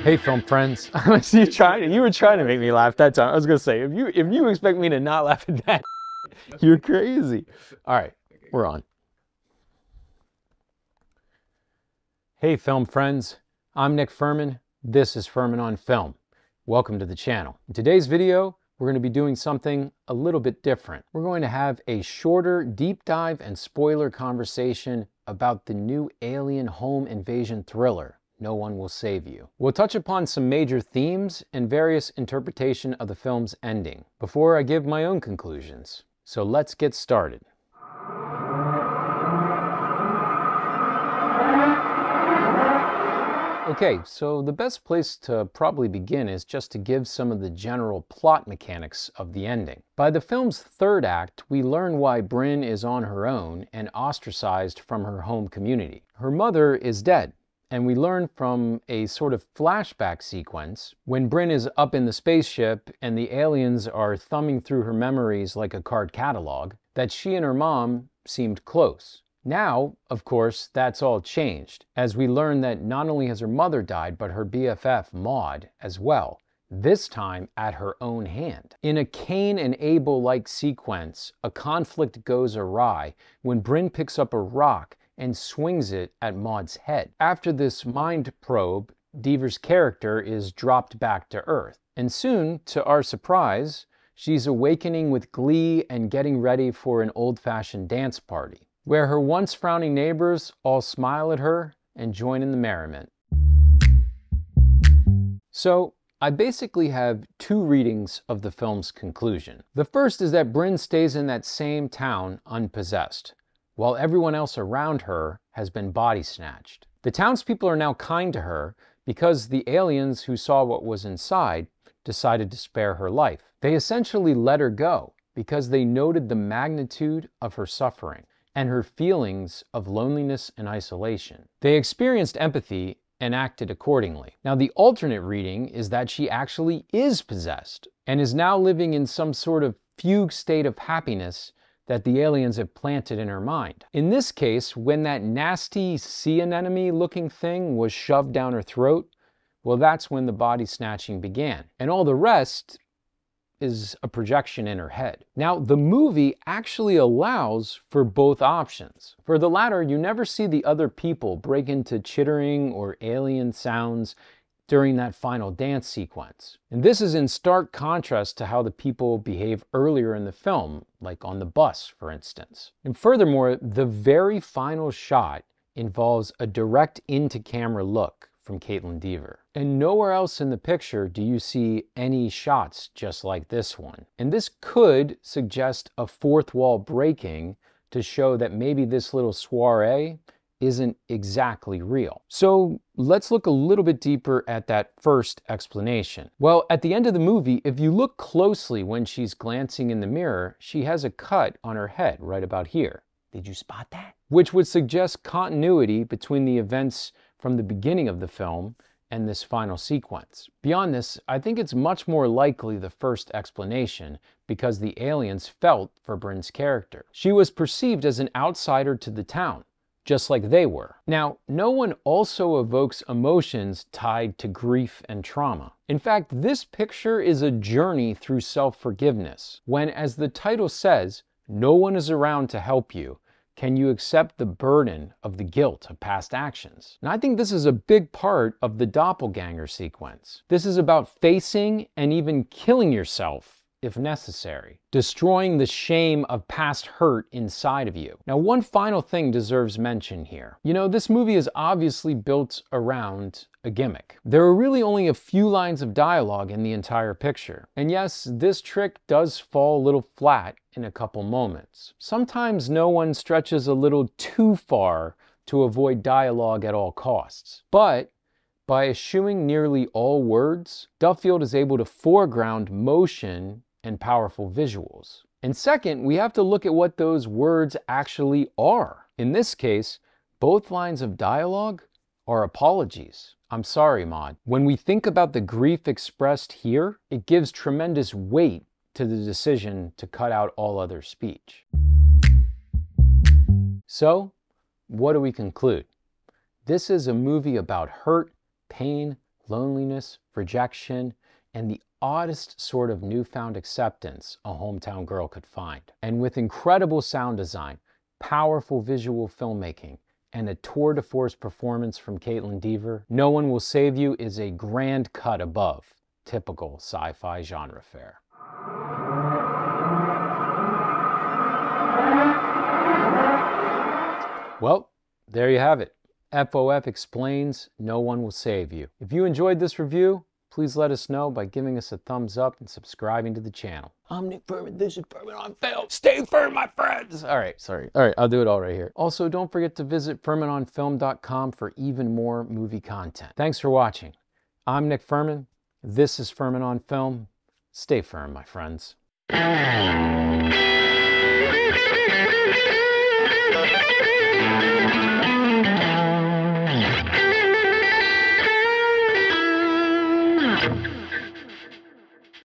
Hey, film friends. You were trying to make me laugh that time. I was gonna say, if you expect me to not laugh at that, you're crazy. All right, we're on. Hey, film friends. I'm Nick Furman. This is Furman on Film. Welcome to the channel. In today's video, we're going to be doing something a little bit different. We're going to have a shorter deep dive and spoiler conversation about the new alien home invasion thriller, No One Will Save You. We'll touch upon some major themes and various interpretation of the film's ending before I give my own conclusions. So let's get started. Okay, so the best place to probably begin is just to give some of the general plot mechanics of the ending. By the film's third act, we learn why Bryn is on her own and ostracized from her home community. Her mother is dead, and we learn from a sort of flashback sequence when Bryn is up in the spaceship and the aliens are thumbing through her memories like a card catalog that she and her mom seemed close. Now, of course, that's all changed, as we learn that not only has her mother died, but her BFF, Maud, as well, this time at her own hand. In a Cain and Abel-like sequence, a conflict goes awry when Bryn picks up a rock and swings it at Maud's head. After this mind probe, Dever's character is dropped back to Earth, and soon, to our surprise, she's awakening with glee and getting ready for an old-fashioned dance party, where her once frowning neighbors all smile at her and join in the merriment. So, I basically have two readings of the film's conclusion. The first is that Bryn stays in that same town unpossessed, while everyone else around her has been body snatched. The townspeople are now kind to her because the aliens who saw what was inside decided to spare her life. They essentially let her go because they noted the magnitude of her suffering and her feelings of loneliness and isolation. They experienced empathy and acted accordingly. Now, the alternate reading is that she actually is possessed and is now living in some sort of fugue state of happiness that the aliens have planted in her mind. In this case, when that nasty sea anemone looking thing was shoved down her throat, well, that's when the body snatching began. And all the rest is a projection in her head. Now, the movie actually allows for both options. For the latter, you never see the other people break into chittering or alien sounds during that final dance sequence. And this is in stark contrast to how the people behave earlier in the film, like on the bus, for instance. And furthermore, the very final shot involves a direct into-camera look from Kaitlyn Dever. And nowhere else in the picture do you see any shots just like this one. And this could suggest a fourth wall breaking to show that maybe this little soiree isn't exactly real. So let's look a little bit deeper at that first explanation. Well, at the end of the movie, if you look closely when she's glancing in the mirror, she has a cut on her head right about here. Did you spot that? Which would suggest continuity between the events from the beginning of the film and this final sequence. Beyond this, I think it's much more likely the first explanation because the aliens felt for Bryn's character. She was perceived as an outsider to the town, just like they were. Now, no one also evokes emotions tied to grief and trauma. In fact, this picture is a journey through self-forgiveness, when, as the title says, no one is around to help you. Can you accept the burden of the guilt of past actions? And I think this is a big part of the doppelganger sequence. This is about facing and even killing yourself if necessary, destroying the shame of past hurt inside of you. Now, one final thing deserves mention here. You know, this movie is obviously built around a gimmick. There are really only a few lines of dialogue in the entire picture. And yes, this trick does fall a little flat in a couple moments. Sometimes no one stretches a little too far to avoid dialogue at all costs. But by eschewing nearly all words, Duffield is able to foreground motion and powerful visuals. And second, we have to look at what those words actually are. In this case, both lines of dialogue are apologies. I'm sorry, Maud. When we think about the grief expressed here, it gives tremendous weight to the decision to cut out all other speech. So, what do we conclude? This is a movie about hurt, pain, loneliness, rejection, and the oddest sort of newfound acceptance a hometown girl could find. And with incredible sound design, powerful visual filmmaking, and a tour de force performance from Kaitlyn Dever, No One Will Save You is a grand cut above typical sci-fi genre fare. Well, there you have it. FOF explains No One Will Save You. If you enjoyed this review, please let us know by giving us a thumbs up and subscribing to the channel. I'm Nick Furman, this is Furman On Film. Stay firm, my friends! Alright, sorry. Alright, I'll do it all right here. Also, don't forget to visit FurmanOnFilm.com for even more movie content. Thanks for watching. I'm Nick Furman. This is Furman On Film. Stay firm, my friends.